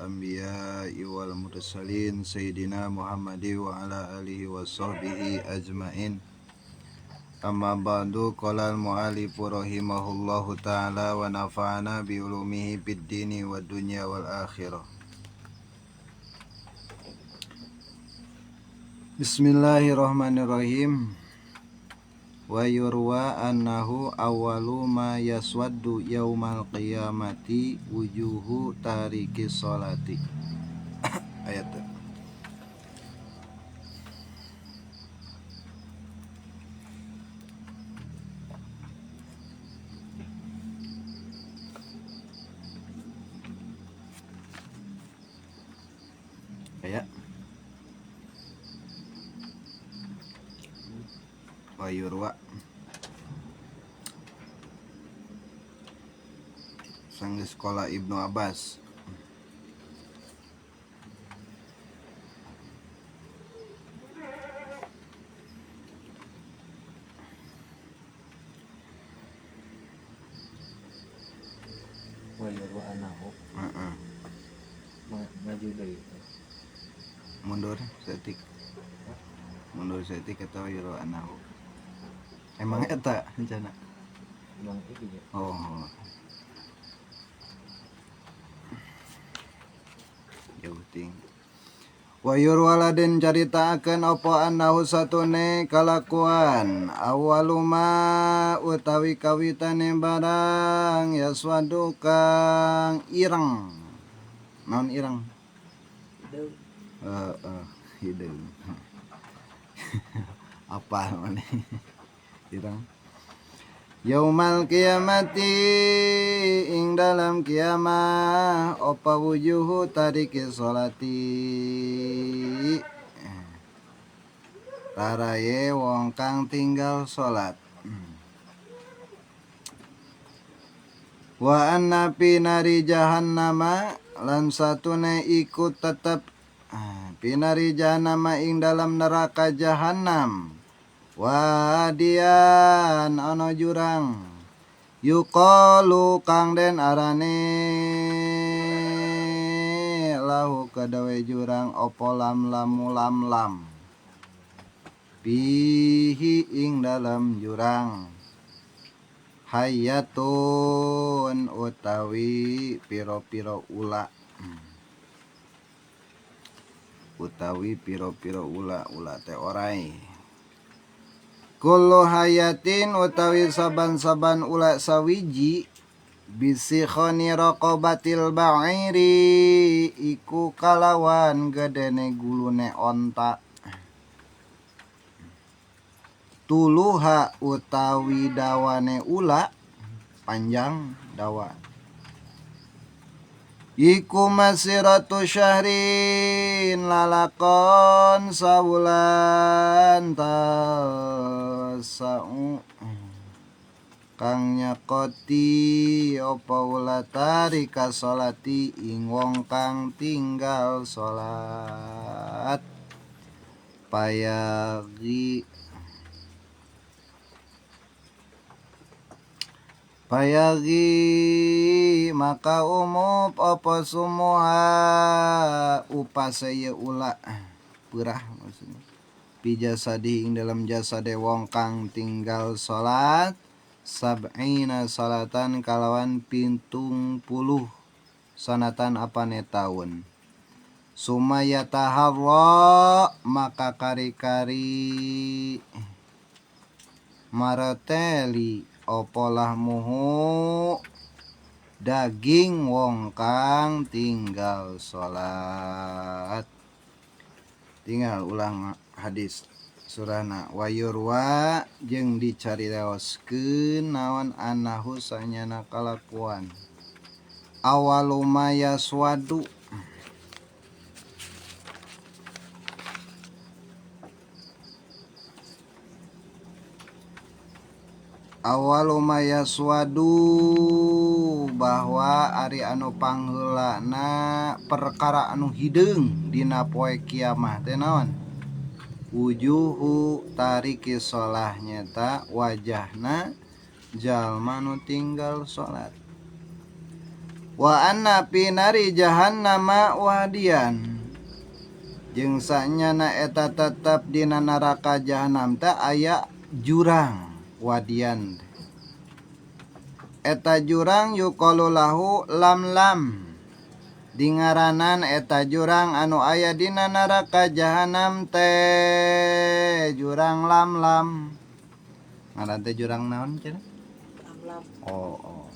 الأنبياء والمرسلين سيدنا محمد وعلى آله وصحبه أجمعين. أما بعد قال المؤلف رحمه الله تعالى ونفعنا بعلومه في الدين والدنيا والآخرة. Bismillahirrahmanirrahim. Wa yurwa annahu awwalu ma yaswaddu yaumal qiyamati wujuhu tariki sholati. Ayat ayat wa yurwa sang sekolah Ibnu Abbas. Wa yurwa anahu maju dari Mundur setik atau yurwa anahu. Emang eta rencana? emang itu ya. Oh. Jauh ting. Wa yurwaladen caritakeun apa annahu satune kalakuan awaluma utawi kawitane barang yaswadu kang ireng. Naon ireng? Hideung. Apa maneh? Ireng. Yaumal kiamati ing dalam kiamah opa wujuhu tariki sholati raraye wong kang tinggal sholat. Wa anna pinari jahannama lan satune ikut tetep pinari jahannama ing dalam neraka jahannam wadian ana jurang yuqalu kang den arane lahu kadawe jurang opo lam bihi ing dalam jurang hayatun utawi piro-piro ula ula teh orai. Kullu hayatin utawi saban-saban ula sawiji bisikhoni raqabatil ba'iri iku kalawan gedene gulune onta. Tuluha utawi dawane ula panjang dawa iku masiratu syahrin lalakon sawulan tasau kang nyakoti apa ula tarika sholati ing wong kang tinggal sholat payagi maka umup apa sumuha upasaya ula perah maksudnya pijasadi ing dalam jasade wong kang tinggal salat sab'ina salatan kalawan 70 sanatan apane taun sumaya taharra maka kari-kari marateli opolah muhu daging wong kang tinggal sholat. Tinggal ulang hadis surana wa yurwa jeung dicaritaoskeun naon annahu sanyana kalakuan awaluma yaswadu awaluma yaswadu bahwa ari anu pangheulana perkara anu hideung dina poe kiamah teh naon wujuhu tariki sholah nyata wajahna jalma nu tinggal sholat Wa anna fi nari jahannama wadian. Jeung sanyana eta tetep dina neraka jahanam teh aya jurang wadian. Eta jurang yuqalu lahu lam-lam. Dingaranan eta jurang anu aya dina neraka jahanam teh jurang lam-lam. Ngaran teh jurang naon cenah? Lam-lam. Oh.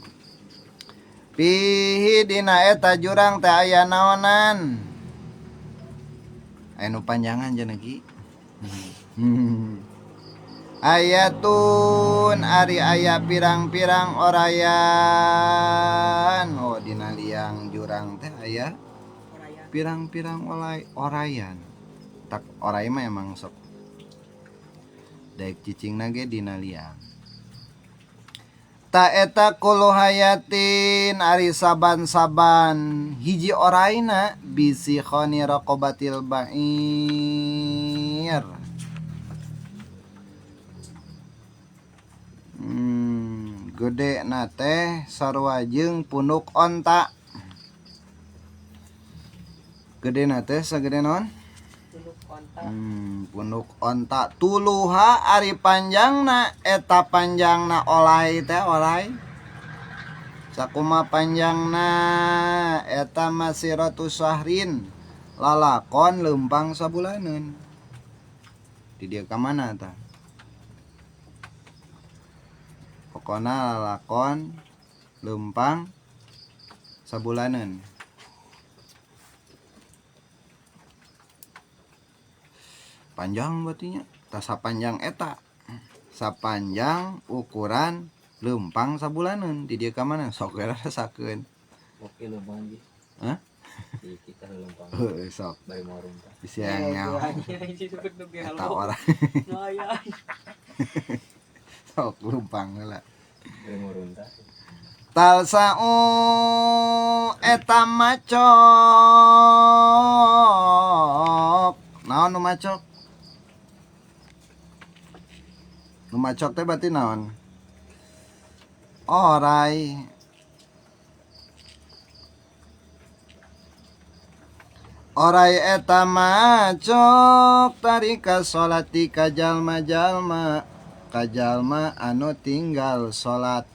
Pihi dina eta jurang teh aya naonan? Anu panjangan cenah Ki. Ayatun ari aya pirang-pirang orayan. Oh dina liang jurang teh aya Oraya. pirang-pirang orayan. Tak oray mah emang sok daek cicingna ge dina liang. Ta eta kulu hayatin ari saban-saban hiji orayna bisi khoni raqabatil ba'ir. Gede na teh sarua jeung punuk onta. Gede na teh sagede naon? Tuluk kontak. Punuk onta tuluha ari panjangna eta panjangna olay teh olay. Sakuma panjangna eta masiratu syahrin lalakon leumpang sabulaneun. Di dieu ka mana tah? Pokona lalakon leumpang sabulaneun. Panjang berarti nya. Tah sapanjang eta. Sapanjang ukuran leumpang sabulaneun. Di dieu ka mana? Sok we rasakeun. Oke lempang di. Hah? Di kita lempang. Heuh sok. Bari marung tah. Bisiang nyaho. Disebut nu ge Eta halo. orang Maya. sok leumpang heula. Bari marung tah. Talsa'u eta macok. Naon nu macok? Nu macok teh berarti naon? Oray. Oray eta macok tarika salati ka jalma-jalma anu tinggal salat.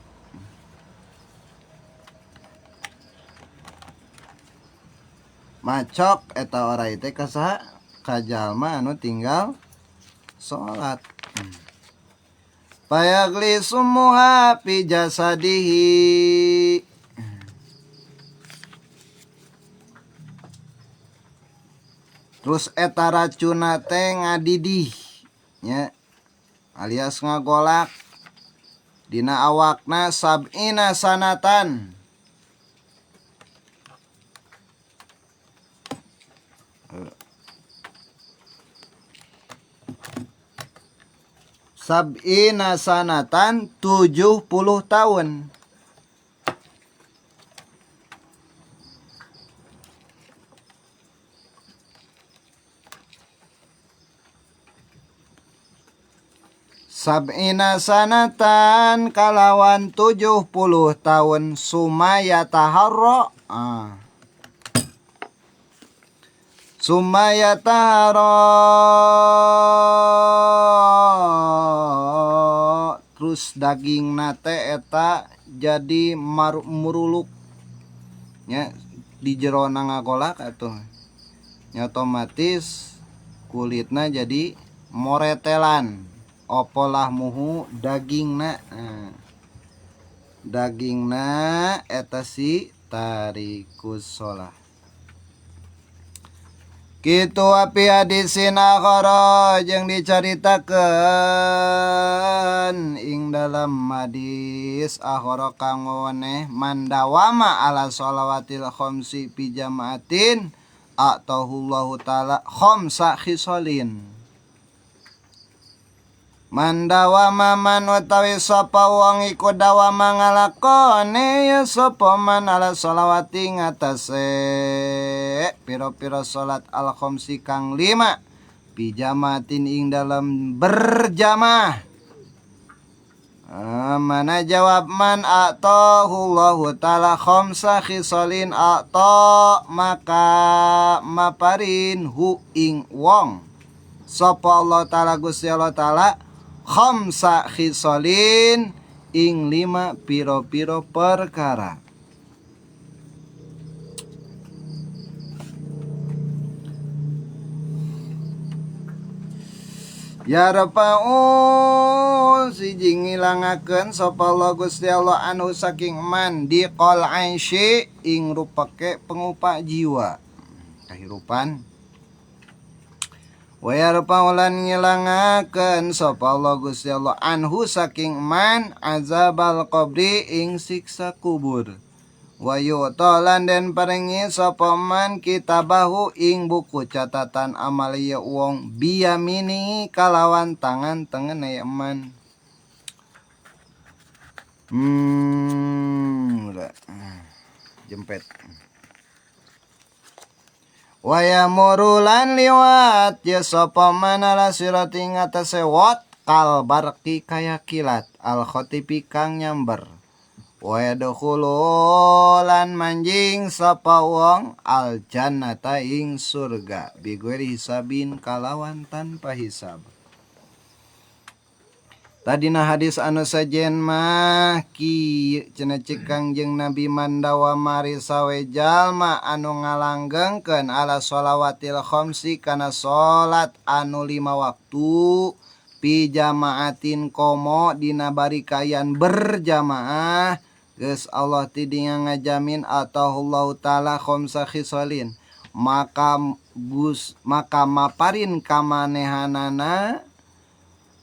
Macok eta oray teh ka saha? Ka jalma anu tinggal salat. Payagli sumuha fi jasadihi. Terus eta racuna teh ngadidih nya alias ngagolak dina awakna sab'ina sanatan. Sab'ina sanatan 70 tahun. Sab'ina sanatan kalawan 70 tahun sumaya taharro. Sumaya taharro. Terus daging nate eta jadi muruluk nya di jero ngagolak atuh. Nya otomatis kulitna jadi moretelan. Opolah muhu dagingna. Dagingna eta si tarikus sholah. Kitu api hadisin akhara jeung dicaritakeun ing dalam hadis akhara kang weneh mandawama ala sholawatil khamsi fi jamaatin atahullahu taala khamsa khisalin. Mandawama man utawi sapa wong iku dawama ngalakone ya sapa man ala sholawati ngatasé pira-pira salat al khamsi kang 5 bijamatin ing dalam berjamaah. Mana jawab man atahullahu ta'ala khamsa khisalin ato maka maparin hu ing wong sapa Allah ta'ala Gusti Allah ta'ala khamsa khisalin ing 5 piro-piro perkara. Ya rafa'u siji ngilangakeun sapa Allah Gusti Allah anu saking man di qol aisyy ing rupake pengupa jiwa kahirupan. Wa yarfa'u lan ngilangakeun sapa Allah Gusti Allah anhu saking man azabal qabri ing siksa kubur. Wa yu'talan den paringi sapa man kitabahu ing buku catatan amal ieu wong biyamini kalawan tangan tengen aya man. Jempet. Wa yamuru lan liwat ya sapa man ala sirati ngatasé wat kal barqi kaya kilat al khotipi kang nyamber. Wa yadkhulu lan manjing sapa wong al jannata ing surga bigori hisabin kalawan tanpa hisab. Tadina hadis anu sajen mah ki cenah cekang jeung Nabi mandawa mari sawe jalma anu ngalanggengkeun ala sholawatil khamsi kana salat anu 5 waktu pi jamaatin komo dina barikayan berjamaah geus Allah tidinya ngajamin atahullahu ta'ala khamsa khisalin maka maparin kamanehanana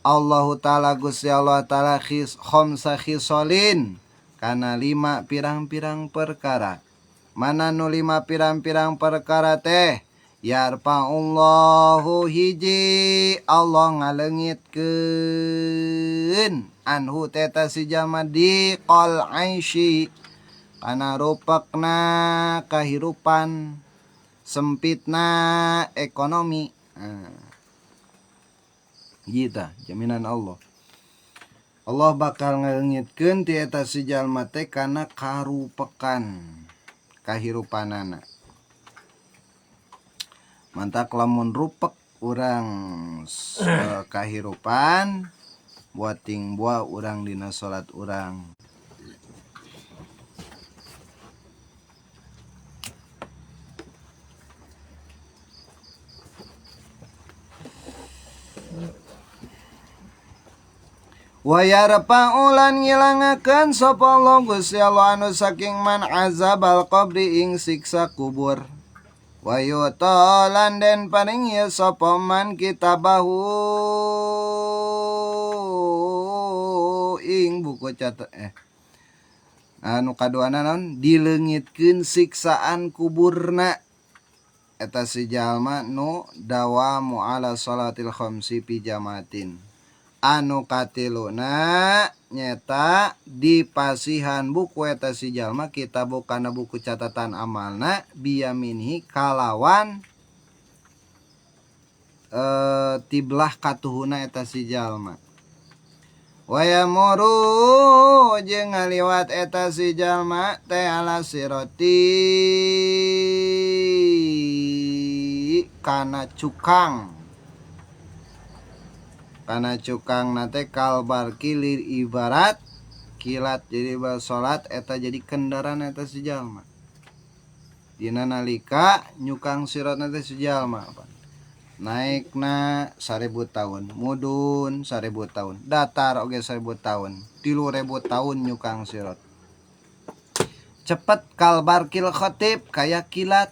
Allahu ta'ala Gusti Allah ta'ala khamsa khisalin kana 5 pirang-pirang perkara. Mana nu 5 pirang-pirang perkara teh? Yarfa'ullahu hiji Allah ngaleungitkeun anhu teta si jalma di qol aisyy kana rupekna kahirupan sempitna ekonomi. Gitu jaminan Allah. Allah bakal ngaleungitkeun ti eta si jalma teh kana karupekan kahirupanana. Mantak lamun rupek urang kahirupan buat ting buah urang dina salat urang. Wa yarfa'u lan ngilangakeun sapa Allah Gusti Allah anu saking man azabal qabri ing siksa kubur. Wa yu'talan den paringi sapa man kitabahu ing buku catat anu kaduana naon dileungitkeun siksaan kuburna eta si jalma nu dawamu ala salatil khamsi pi jamaatin. Anu katiluna nyeta dipasihan buku eta si jalma kita bukana buku catatan amalna biyaminihi kalawan tiblah katuhuna eta si jalma. Wa yamuru jeung ngaliwat eta si jalma teh ala sirati kana cukang nate kalbar kilir ibarat kilat jadi salat eta jadi kendaraan eta si jalma dina nalika nyukang sirat nate si jalma naikna 1000 tahun mudun 1000 tahun datar oge 1000 tahun 3000 tahun nyukang sirat cepet kalbar kil khotib kaya kilat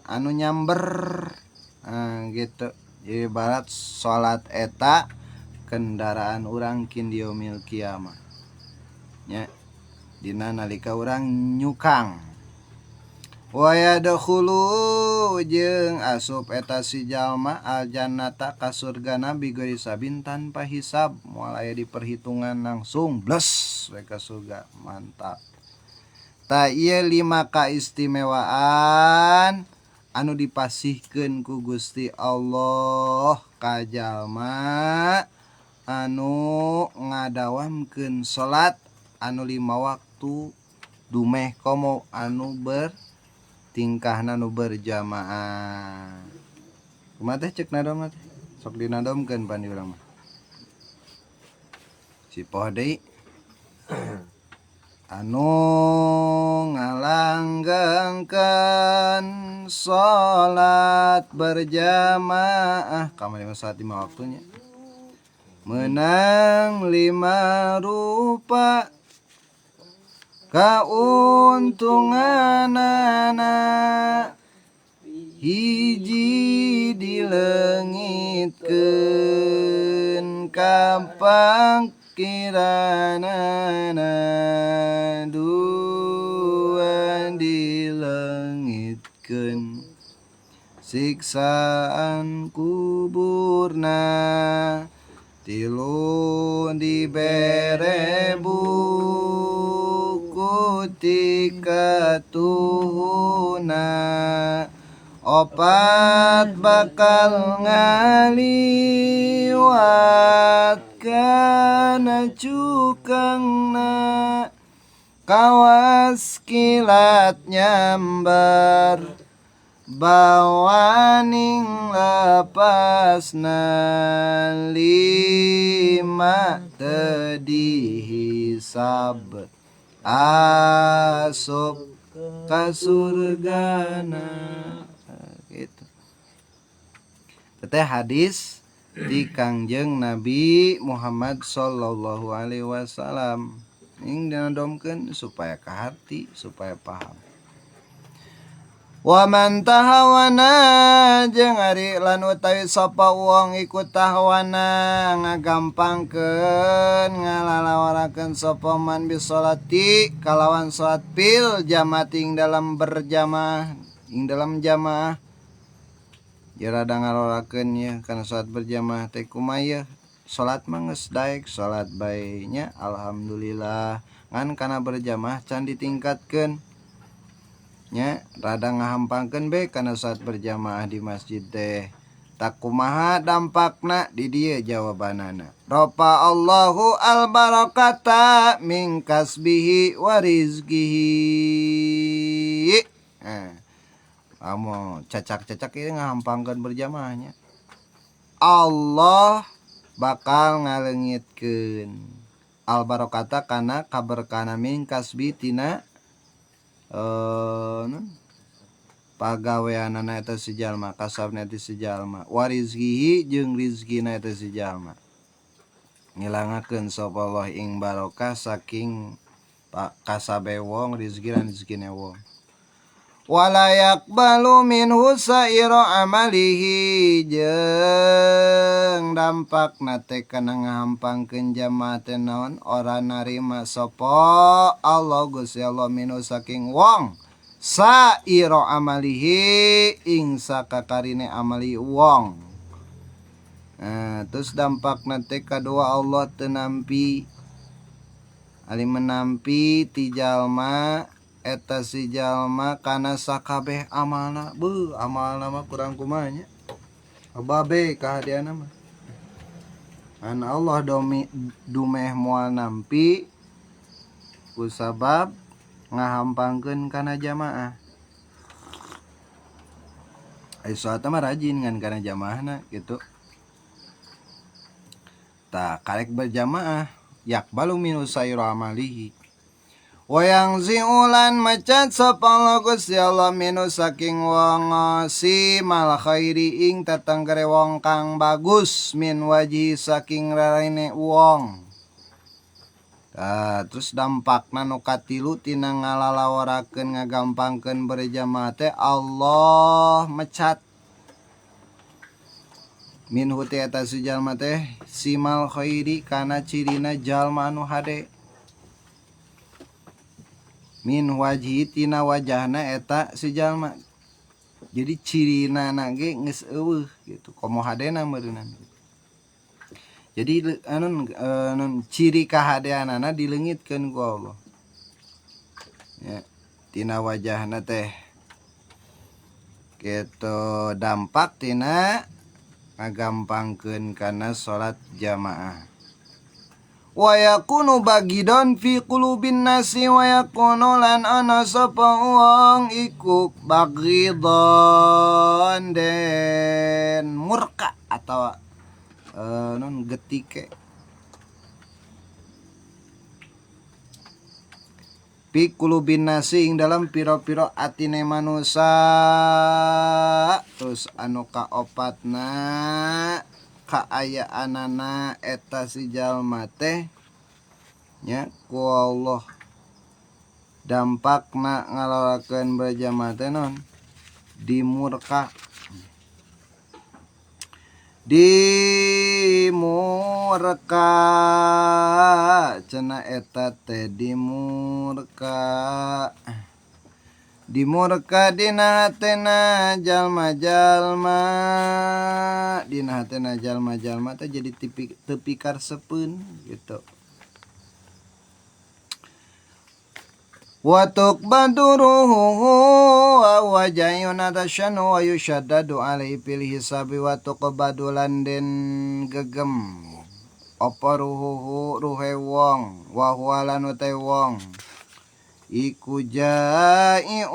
anu nyamber gitu. Ibarat salat eta kendaraan urang kin yaumil kiamah nya dina nalika urang nyukang. Wa yadkhulu jeung asup eta si jalma al jannata ka surgana bigori sabin tanpa hisab moal aya di perhitungan langsung bles we ka surga mantap. Ta ieu 5 kaistimewaan anu dipasihkeun ku Gusti Allah ka jalma anu ngadawamkeun salat anu 5 waktu dumeh komo anu bertingkahna nu berjamaah. Kumaha teh ceuk nadom teh? Sok dinadomkeun pan di urang mah. Sipoh deui. Anu ngalanggengkeun salat berjamaah kamari mah salat 5 waktunya. Menang 5 rupa kauntunganana hiji dileungitkeun kapangkiranana dua dileungitkeun siksaan kuburna tilu dibere buku tika tuhuna opat bakal ngaliwat kana cukangna kawas kilat nyambar bawaning lepasna 5 teu dihisab asup ka surgana gitu. Teh hadis di Kangjeng Nabi Muhammad sallallahu alaihi wasallam ing dinadomkeun supaya kaharti supaya paham. Wa man tahawana jeung ari lan utawi sapa wong ikut tahawana ngagampangkeun ngalalawarakeun sapa man bisolati kalawan salat fil jamaah ing dalam berjamaah ing dalam jamaah rada ngalolakeun ya kana salat berjamaah teh kumaha salat mah geus daek salat bae nya alhamdulillah ngan kana berjamaah can ditingkatkeun nya rada ngahampangkeun be kana saat berjamaah di masjid teh tak kumaha dampakna di dieu jawabanana rofa Allahu al barakata min kasbihi wa rizqihi. Kamu cacak-cacak ieu ngahampangkeun berjamaahnya Allah bakal ngaleungitkeun al barakata kana kaberkana min kasbi tina pagaweanana eta si jalma kasabna ti si jalma warizqihi jeung rizqina eta si jalma ngilangakeun sapa Allah ing barokah saking kasabe wong rizqi lan rizqine wong wala yaqbalu minhu saira amalihi jeung dampakna teh kana ngahampangkeun jamaah teh naon ora narima sapa Allah Gusti Allah minhu saking wong saira amalihi ing sakakarine amali wong. Terus dampakna teh kadua Allah teu nampi ali menampi ti jalma eta si jalma kana sakabeh amalna amalna mah kurang kumaha nya babe kahadiana mah an Allah dumeh moal nampi kusabab ngahampangkeun kana jamaah ai salat mah rajin ngan kana jamaahna gitu tak karek berjamaah yakbalu minu sayra amalihi wayang ziulan macan sapa Allah Gusti Allah minu saking wong si mal khairi ing tatanggere wong kang bagus min waji saking raraine wong. Terus dampakna nu katilu tina ngalalawarakeun ngagampangkeun berjamaah teh Allah mecat min huti eta si jalma teh simal khairi kana cirina jalma anu hade min wajhi tina wajahna eta si jalma jadi cirina na ge geus eueuh gitu komo hadena meureunna jadi anu ciri kahadeanana dileungitkeun ku Allah ya tina wajahna teh kitu dampak tina ngagampangkeun kana salat jamaah wa yakunu bagidon fi qulubin nasi wa yakunu lan ana sapa wong iku bagidon den murka atau non getike fi qulubin nasi ing dalam piro-piro atine manusia terus anu kaopatna kaayaanana eta si jalma teh nya ku Allah dampakna ngalalakeun berjamaah teh non dimurka cenah eta teh dimurka dina hatena jalma-jalma teh jadi tepikar sepeun gitu. Watuk baduruhu wa jayun atasyanu wa yushaddadu alaihi fil hisabi watuk badulan den gegem apa ruhe wong wa huwa lan utai wong iku jaiun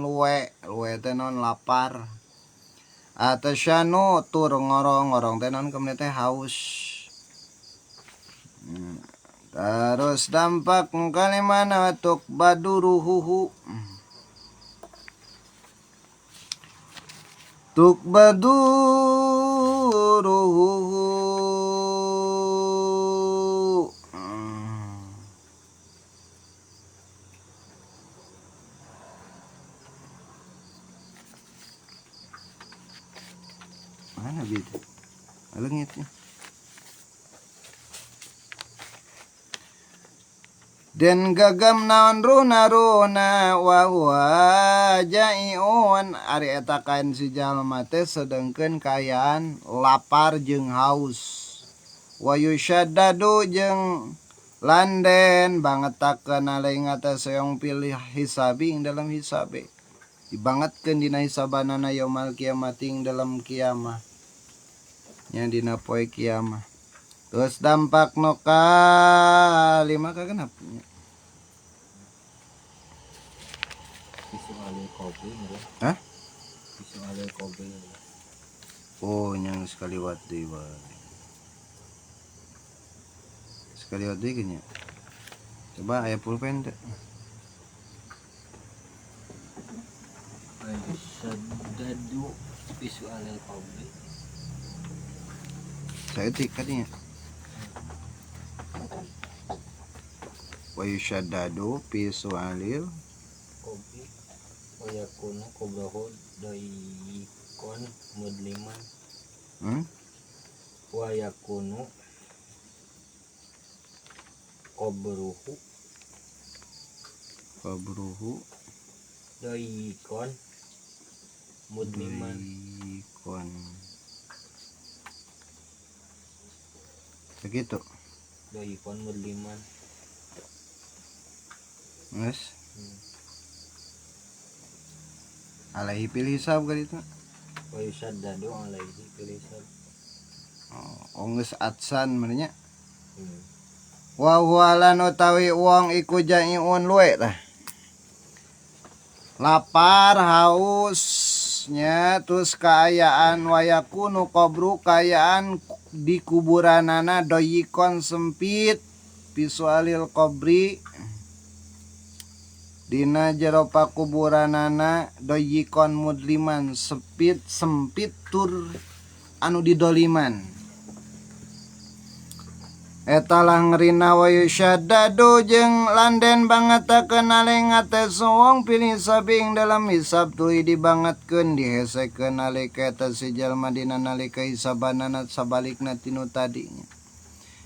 luwe teh non lapar atasyanu tur ngorong teh non kemudian teh haus. Terus dampak kalimana watuk baduruhu tuk baduruhu mana gitu alengitnya den gagam naon runa wa huwa jaiun ari eta kain si jalma teh sedengkeun kayaan lapar jeung haus wa yushaddadu jeung landen bangetakeun alai ngatas yang pilih hisabi ing dalam hisabe dibangetkeun dina hisabanana yaumul kiamat ing dalam kiamah nya dina poe kiamah. Terus dampak noka lima kagenap Visualnya kopi enggak? hah? Visualnya kopi. Oh yang sekali deui sekali deui nya coba aya pulpen teh Saddadu visualnya kopi. saya tikatnya wa yushaddadu fi su'alil Kopi wayakunu kobrahu daikon mudliman wayakunu qabruhu daikon mudliman begitu daikon mudliman. Mas alaihi fil hisab kan itu Wayusaddadu alaihi fil hisab. oh geus atsan menanya wa huwa lan utawi wong iku jaiun luwe lah lapar hausnya terus kaayaan wayakunu qabru kaayaan di kuburanana doyikon sempit visualil qabri dina jero pakuburanana doyikon mudliman sempit tur anu didoliman eta lah ngerina wa yushaddadu jeung landen bangetakeun ale ngates wong pilih sabing dalam hisab tuluy dibangetkeun dihesekeun nalika eta si jalma dina nalika hisabanana sabalikna tinu tadinya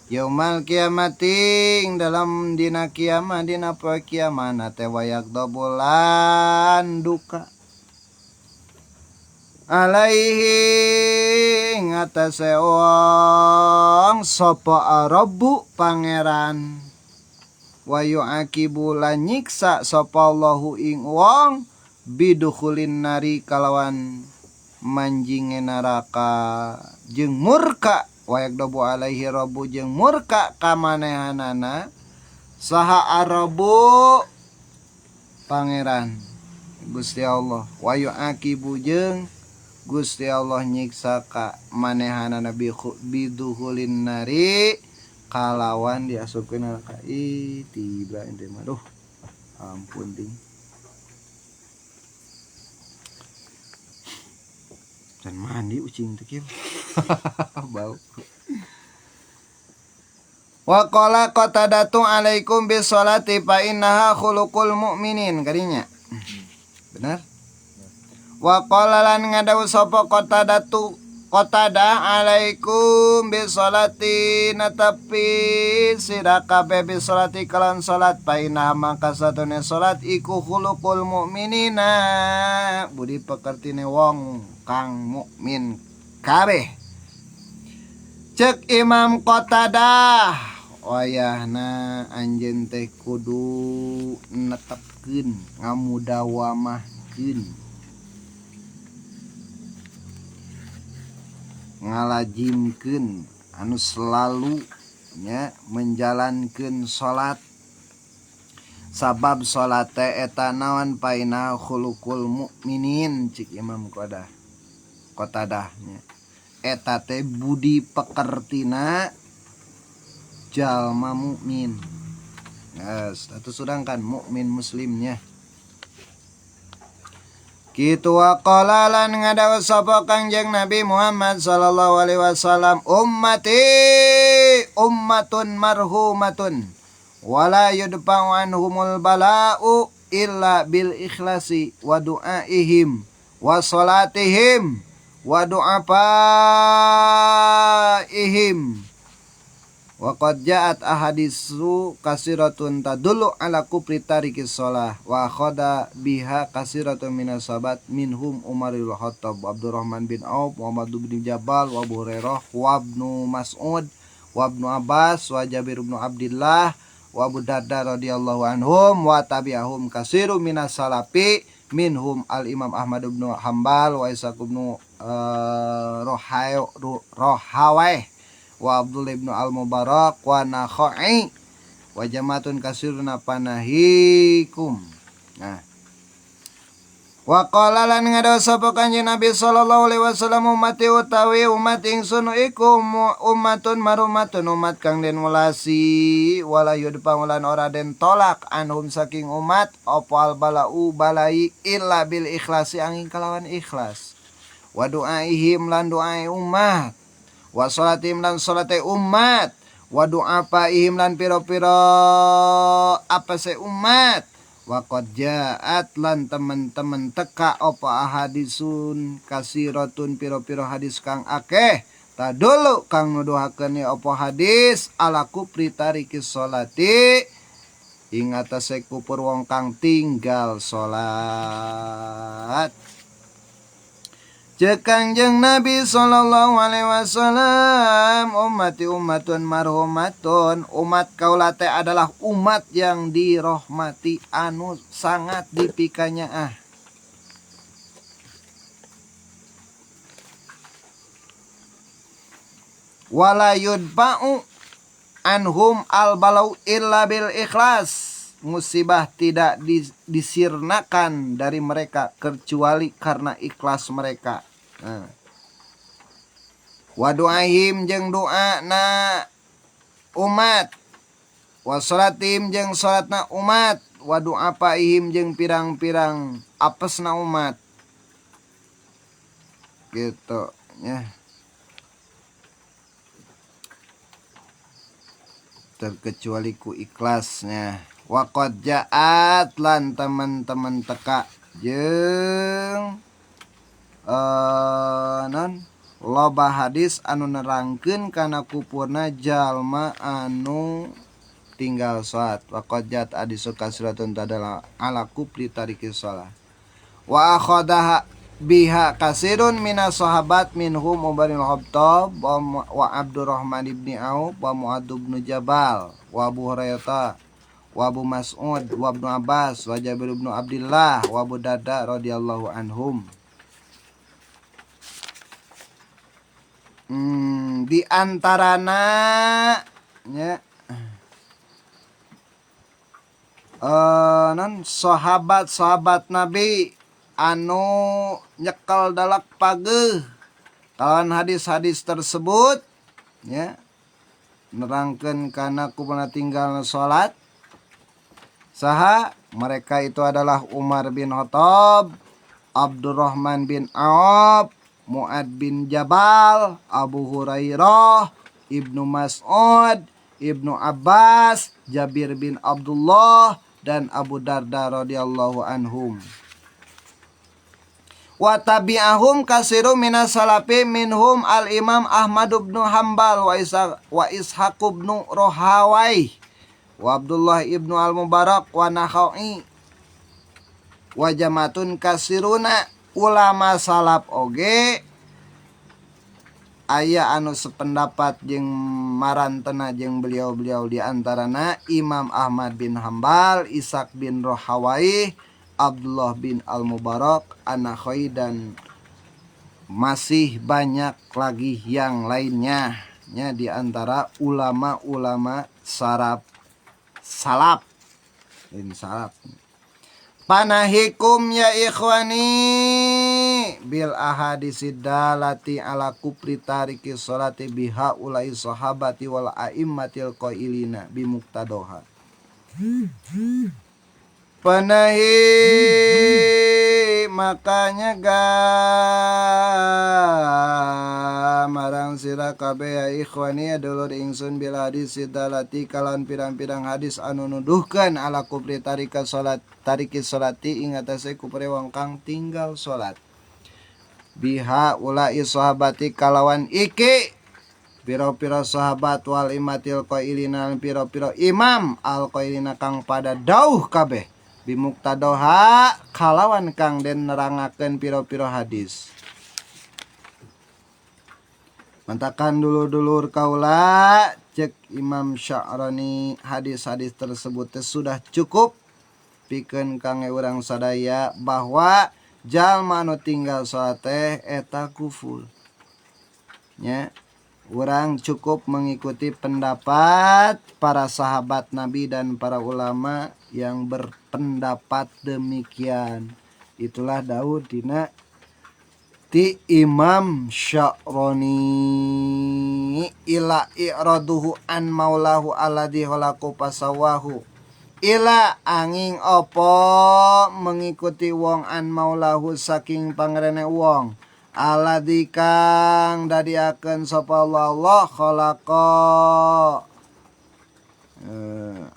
yaumal kiamating dalam dina kiamat dina poe kiamat teh wayak dobulan duka alaihi ngatasé wong sapa rabbu pangeran wa yu'aqibu lan nyiksa sapa Allahu ing wong bidukhulin nari kalawan manjinge neraka jeung murka wayak dobu alaihi rabbu jeung murka ka manehanana saha arabu pangeran Gusti Allah wayu akibu jeung Gusti Allah nyiksa ka manehanana biduhulin nari kalawan diasupkeun neraka tiba ente mah duh ampun ding dan mandi ucing teh kieu bau wa qala qatadatu alaikum bisolati fa innaha khuluqul mu'minin kadinya benar wa qala lan ngadawu sapa Qatadah alaikum bisolati natapi sira kabeh bisolati kalan salat paina mangka satune salat iku khuluqul mukminina budi pekertine wong kang mukmin kabeh cek Imam Qatadah wayahna anjeun teh kudu netepkeun ngamudawamahkeun ngalajimkeun anu selalu nya menjalankeun salat sabab salat teh eta naon paina khuluqul mukminin cik Imam Qatadah nya eta teh budi pekertina jalma mukmin status sedangkan mukmin muslimnya kitu wa qala lan ngadawa sapa Kangjeng Nabi Muhammad sallallahu alaihi wasallam ummati ummatun marhumatun wala yudfa'u anhumul bala'u illa bil ikhlasi wa du'aihim wa salatihim wa du'afaihim wa qad ja'at ahadisu kasiratun tadullu ala kufri tarikis shalah wa khada biha kasiratun minas sahabat minhum Umar bin Khattab Abdurrahman bin Auf Muhammad bin Jabal wa Abu Hurairah wa Ibnu Mas'ud wa Ibnu Abbas wa Jabir bin Abdullah wa Abu Darda radhiyallahu anhum wa tabi'ahum kasirun minas salafi minhum al Imam Ahmad bin Hanbal wa Ishaq bin Rohawai wa Abdullah ibn al-Mubarak wa Nakhai wa jamatun kasiruna panahikum. Nah, wa qala lan ngadawa sapa Kanjeng Nabi sallallahu alaihi wasallam ummati utawi umat ingsun iku ummatun marumatun umat kang den welasi wala yudpa lan ora den tolak anhum saking umat opal balau balai illa bil ikhlasi angin kalawan ikhlas wa du'aihim lan du'ai umat wa sholatim lan sholate umat wa du'afaihim lan piro-piro apa se umat wa qad ja'at lan temen-temen teka apa ahadisun kasiratun piro-piro hadis kang akeh tadulu kang nuduhakeun apa hadis ala kufri tarikis sholati ing atase kufur wong kang tinggal salat. Cek Kangjeng Nabi sallallahu alaihi wasallam ummati ummatun marhumatun umat kaula teh adalah umat yang dirahmati anu sangat dipikanya wala yudba'u anhum al balau illa bil ikhlas musibah tidak disirnakan dari mereka kecuali karena ikhlas mereka. Wa du'aihim jeung doana umat wa sholatim jeung salatna umat wa du'afaihim jeung pirang-pirang apesna umat gitu ya. Terkecuali ku ikhlasnya. Wa qad ja'at lan teman-teman teka jeung non loba hadis anu nerangkeun kana kupurna jalma anu tinggal salat. Wa qad ja'at hadisu kasratun tadala ala kufri tarikis shalah wa akhadaha biha kasirun minas sahabat minhum Umar bin Khattab wa Abdurrahman bin Auf wa Mu'adz bin Jabal wa Abu Hurairah wa Abu Mas'ud wa Ibnu Abbas wa Jabir bin Abdullah wa Abu Darda radhiyallahu anhum. di antarana nya non sahabat-sahabat Nabi anu nyekel dalak pageuh kalawan hadis-hadis tersebut ya nerangkeun kana kumaha tinggalna salat saha mereka itu adalah Umar bin Khattab, Abdurrahman bin Auf, Mu'ad bin Jabal, Abu Hurairah, Ibnu Mas'ud, Ibnu Abbas, Jabir bin Abdullah, dan Abu Darda radhiyallahu anhum. Wa tabi'ahum kasiru minas salafi minhum al-Imam Ahmad bin Hanbal wa Ishaq bin Rahawai wa Abdullah ibnu al-Mubarak wa Nakhai wa jamatun kasiruna ulama salaf oge aya anu sependapat jeung marantena jeung beliau-beliau di antarana Imam Ahmad bin Hanbal, Ishaq bin Rahawai, Abdullah bin Al-Mubarak, An-Nakhai dan masih banyak lagi yang lainnya nya di antara ulama-ulama salaf ini salaf. Panahikum ya ikhwani bil ahadisid dalati ala kupri tariki sholati biha ulai sahabati wal a'immatil qailina bimuqtadoha. Panahi makanya marang sira kabeh ya ikhwani dulur ingsun bil hadis dalati kalan pirang-pirang hadis anu nuduhkeun ala kupri tariki salati ing atase kupri wong kang tinggal salat biha ulai sahabati kalawan iki pira-pira sahabat wal imatil qailina pira-pira imam al qailina kang pada dauh kabeh bimuqtadoha kalawan kang den nerangakeun pira-pira hadis. Mantakan dulur-dulur kaula cek Imam Sya'rani hadis-hadis tersebut sudah cukup pikeun kangge urang sadaya bahwa jalma anu tinggal salat teh eta kufur. Nya urang cukup mengikuti pendapat para sahabat Nabi dan para ulama yang berpendapat demikian. Itulah Daud dina ti Imam Sya'rani ila i'raduhu an maulahu alladhi khalaqu pasawahu ila angin opo mengikuti wong an maulahu saking pangrene wong alladzi kang dadiakeun sapa Allah khalaqa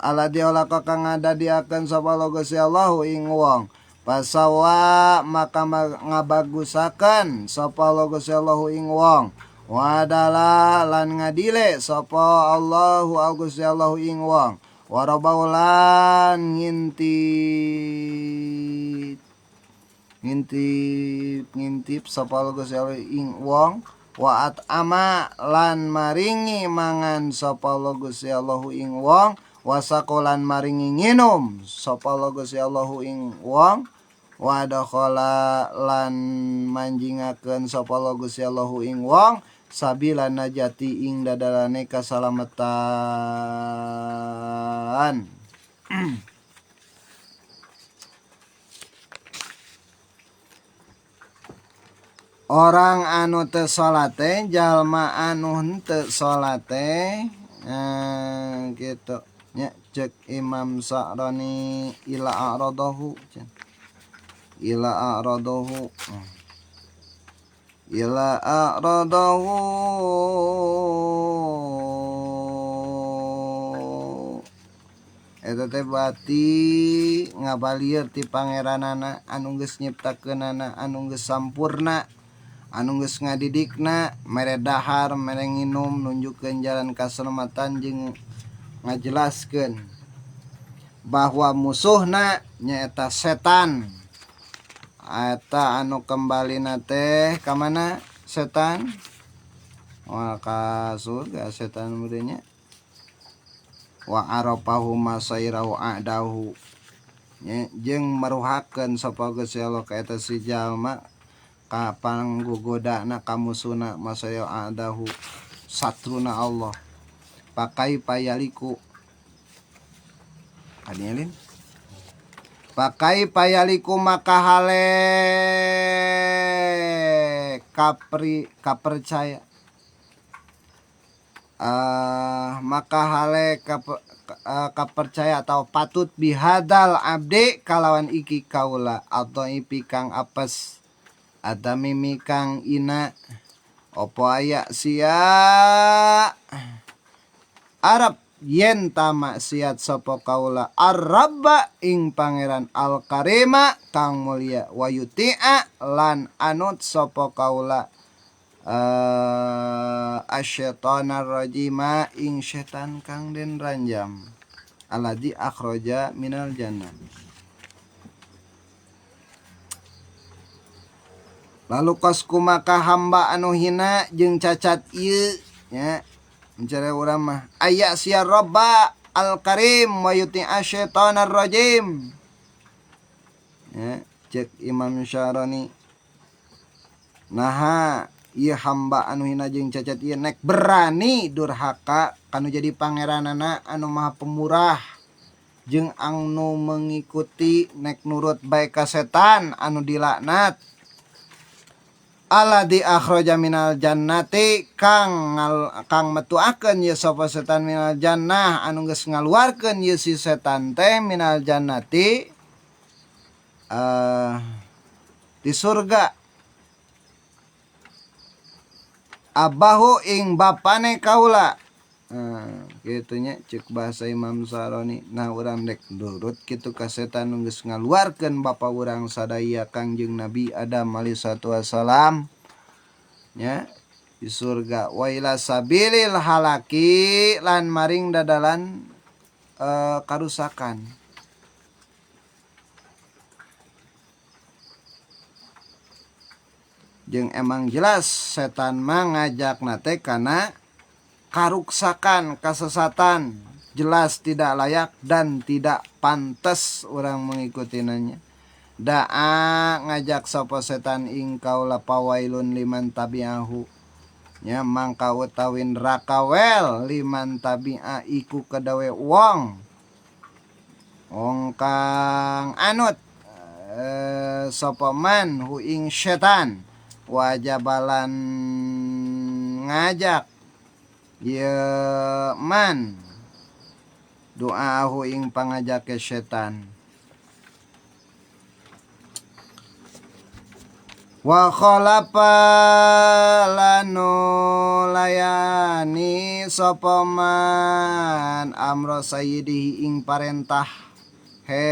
alladzi khalaqa kang dadiakeun sapa Allah Gusti Allah ing wong pasawa maka ngabagusaken sapa Allah Gusti Allah ing wong wadala lan ngadile sapa Allahu Gusti Allah ing wong warabaulan ngintip sapa Gusti Allah ing wong waat ama lan maringi mangan sapa Gusti Allah ing wong wasakolan maringi nginum sapa Gusti Allah ing wong wadakhala lan manjingakeun sapa Gusti Allah ing wong sabila najati ing dadalane kasalamatan. Orang anu teu salat teh jalma anu teu salat teh gitu nya cek Imam Sya'rani ila a'radahu eta teh bati ngabalieur ti pangeranana anu geus nyiptakeunana anu geus sampurna anu geus ngadidikna mere dahar mere nginum nunjukkeun jalan kaselamatan jeung ngajelaskeun bahwa musuhna nyaeta setan eta anu kambalina teh ka mana setan ka surga setan mudenya wa arapahu masairahu a'dahu jeung maruhakeun sapa Gusti Allah ka eta si jalma kapan gugodana kamusuna masaya adahu satruna Allah pakai payaliku adilin pakai payaliku maka hale kapercaya maka hale kapercaya atau patut bihadal abdi kalawan iki kaula atau ipi kang apes adami mi kang ina opo aya sia Arab yen tamaksiat sapa kaula ar-rabba ing pangeran al-karima kang mulia wa yuti'a lan anut sapa kaula asyaitonir rajima ing setan kang den ranjam alladzi akhraja minal jannah. Lalu kos kumaka hamba anu hina jeung cacat ieu nya mencari urang mah aya sia robba al karim wa yuti'a syaitonir rajim ya cek Imam Syarani naha ieu hamba anu hina jeung cacat ieu nek berani durhaka kanu jadi pangeranana anu maha pemurah jeung anu mengikuti nek nurut bae ka setan anu dilaknat alladzi akhraja minal jannati kang metuakeun ye sapa setan minal jannah anu geus ngaluarkeun ye si setan teh minal jannati di surga abahu ing bapane kaula kitu nya ceuk bahasa Imam Saroni. Nah urang dek nurut kitu ka setan nu geus ngaluarkeun bapa urang sadaya Kangjeng Nabi Adam alaihi salatu wasalam nya di surga wa ila sabilil halaki lan maring dadalan karusakan. Jeung emang jelas setan mah ngajakna teh kana karuksakan, kesesatan, jelas tidak layak dan tidak pantas orang mengikutinanya. Da'a ngajak sapa setan ing kaula pawailun liman tabi'ahu nya mangka utawi neraka wel liman tabi'a iku kedawe wong kang anut sapa man hu ing setan wajabalan ngajak ya man doahu ing pangajake setan wa khalafa lanu layani sapa man amro sayyidihi ing parentah he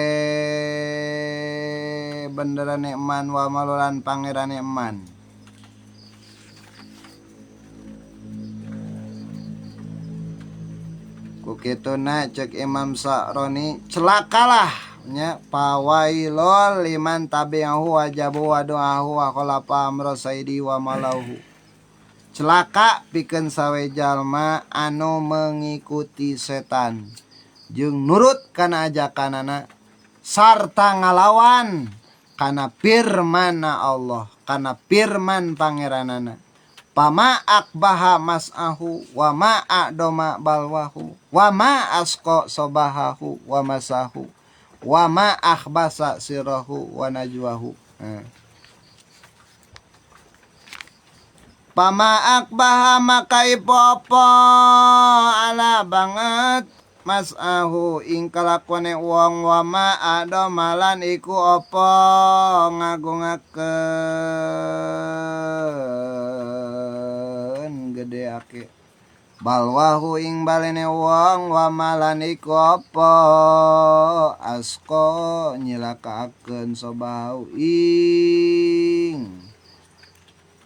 benderane man wa malulan pangerane man. Kukituna cek Imam Sa'roni celakalah nya pawailul liman tabi'ahu wajabu wa doahu wa khalafa amro saidi wa malahu. Celaka pikeun sawe jalma anu mengikuti setan jeung nurut kana ajakanana sarta ngalawan kana firman Allah kana firman pangeranana. Pama akbaha mas'ahu wa ma a'doma balwahu wa ma asqa sobahahu wa masahu wa ma akhbasa sirahu wa najwahu. Pama akbaha maka ipopo ala banget mas'ahu ing kalakuane wong wa ma a'doma lan iku opo ngagungakeun gedeake balwahu ing balene wong wa malan iku apa asko nyilakaakeun sobahu ing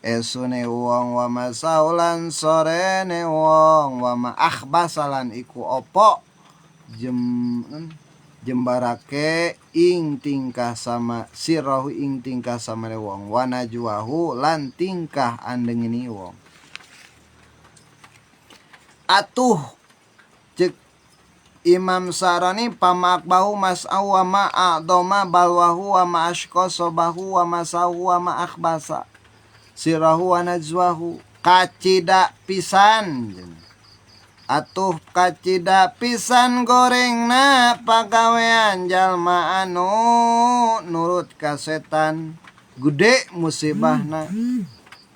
esune wong wa masaulan sorene wong wa ma akhbasalan iku apa jembarake ing tingkah sama sirahu ing tingkah samane wong wa najwahu lan tingkah andengini wong. Atuh cek Imam Sarani pamakbahu mas'au wa ma a'doma balwahu wa ma ashqa sobahu wa masahu wa ma akhbasa. sirahu wa najwahu kacida pisan atuh kacida pisan gorengna pagawean jalma anu nurut ka setan gede musibahna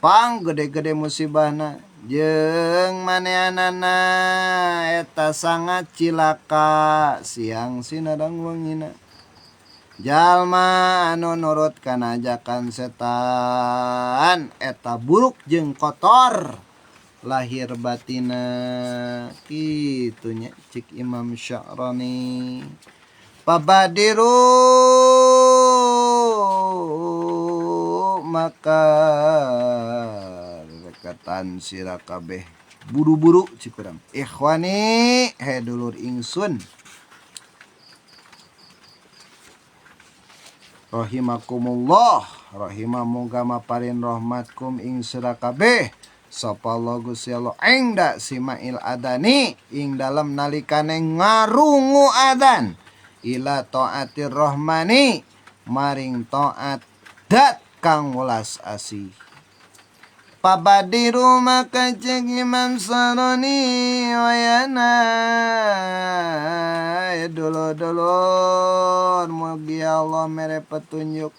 pang gede-gede musibahna jeung maneanana eta sangat cilaka siang sinarang wangina jalma anu nurut kana ajakan setan eta buruk jeung kotor lahir batina kitunya cik Imam Sya'rani pabadiru maka rekatan sira kabeh buru-buru cikurang ikhwani he dulur ingsun rahimakumullah rahimamuga maparin rahmatkum ing sira kabeh sapa Allah Gusti Allah engda simail adani ing dalam nalikane ngarungu adan ila taatir rahmani maring taat dat kang welas asih pabadiru maka cek Imam Sya'rani wayana dulur mugi Allah mere petunjuk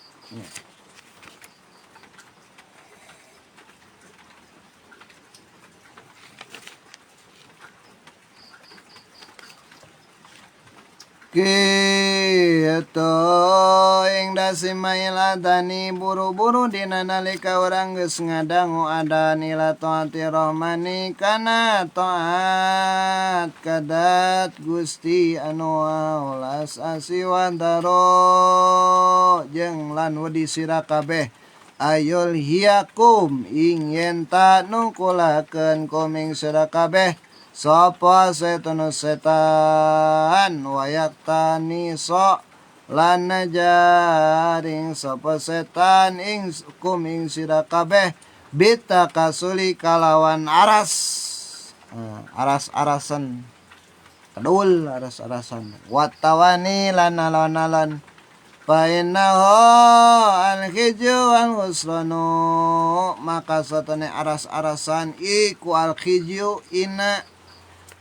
Gitu ing dasimail adani buru-buru dina nalika urang geus ngadangu adan ila taati rahmani kana taat kadat Gusti anu aulas asiwadaro jeung lan wedi sira kabeh ayul hiyakum ing yen ta nungkulakeun kuming sira kabeh sapa setunu setan wayak tani so lan jaring sapa setan ing kuming sira kabeh bita kasuli kalawan aras-arasan kedul aras-arasan watawani lan alon-alon fa innahu al-khiju wal husranu maka satune aras-arasan iku al-khiju ina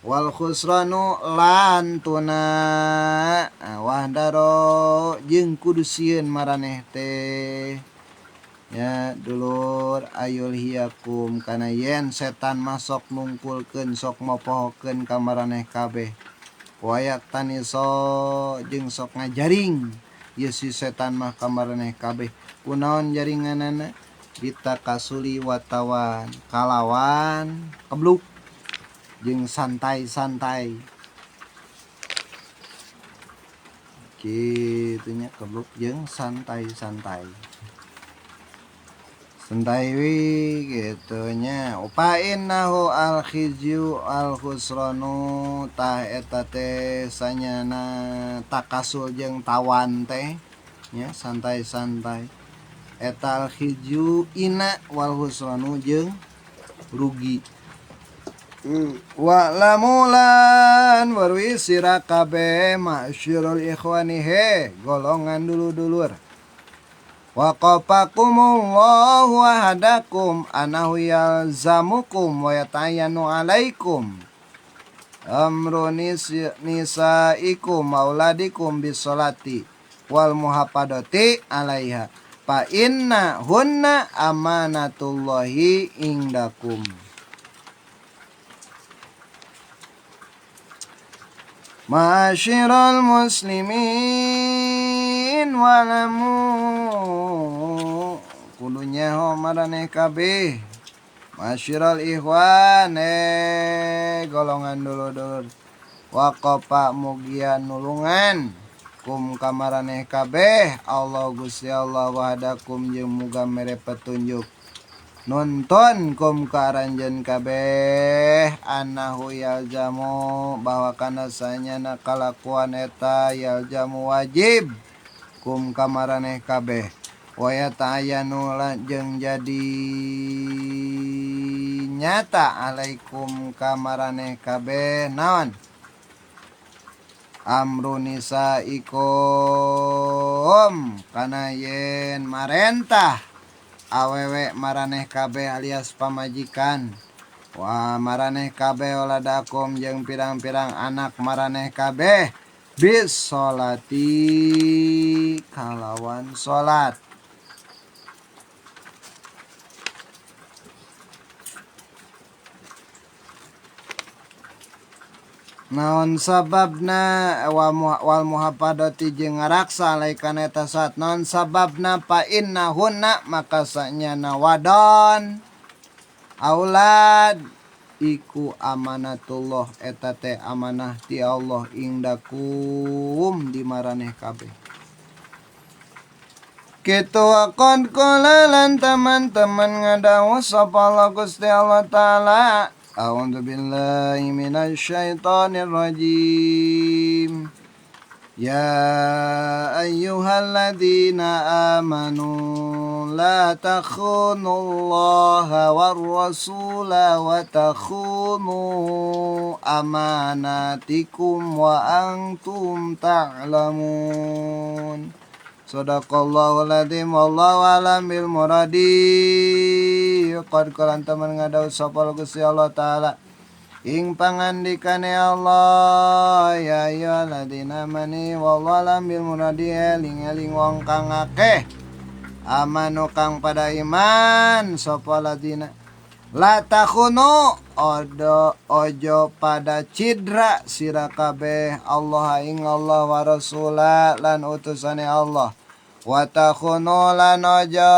wal khusranu lan tuna wahdaro jeung kudu sieun maraneh teh ya dulur ayul hiyakum kana yen setan masok nungkulkeun sok mopohokeun ka maraneh kabeh wayak taniso jeung sok ngajaring ieu si setan mah ka maraneh kabeh kunaon jaringanana kita kasuli watawan kalawan kebluk jeung santai-santai kitunya kebluk jeung santai-santai santai wi gitunya upainnahu al khizyu al khusranu tah eta teh sanyana takasul jeung tawan teh nya santai-santai eta al khizyu ina wal khusranu jeung rugi wa lamulan warwi sira kabeh masyarul ikhwani he golongan dulur-dulur wa qafakumullahu wahadakum anahu yalzamukum wa yatayanu alaikum amru nisaikum mauladikum bisolati wal muhafadati alaiha fa inna hunna amanatullahi indakum. Ma'asyiral muslimin walamu kudunya ho maraneh kabeh ma'asyiral ikhwan golongan dulur-dulur waqafa mugian nulungan kum kamaraneh kabeh Allah Gusti Allah wahdakum jeung muga mere petunjuk nonton kum karanjeun kabeh anahu yaljamu bahwa kana sanyana kalakuan eta yaljamu wajib kum kamaraneh kabeh waya ta'ayanu jeung jadi nyata alaikum kamaraneh kabeh naon amru nisaikum kana yen marentah awewe maraneh kabeh alias pamajikan wa maraneh kabeh waladakum jeung pirang-pirang anak maraneh kabeh bis sholati kalawan salat. Naon sababna wal muhafadati jeung ngaraksa alaikan eta saat naon sababna fa innahunna maka sanyana wadon aulad iku amanatullah eta teh amanah ti Allah indakum di maraneh kabeh. Kitu akon kulalan teman-teman ngadawu sapa Allah Gusti Allah taala. A'udzu billahi minasyaitonir rajim. Ya ayyuhalladzina amanu la takhunullaha war rasula wa takhunu amanatikum wa antum ta'lamun. Sadaqallahul adzim wallahu alam bil muradi. Qad qalan taman ngadaw sapa Gusti Allah taala ing pangandikane Allah ya ayyuhalladzina amanu wallahu alam bil muradi eling-eling wong kang akeh amanu kang pada iman sapa ladina la takhunu ojo pada cidra sira kabeh Allah ing Allah wa rasula lan utusane Allah wa takhunu lan ojo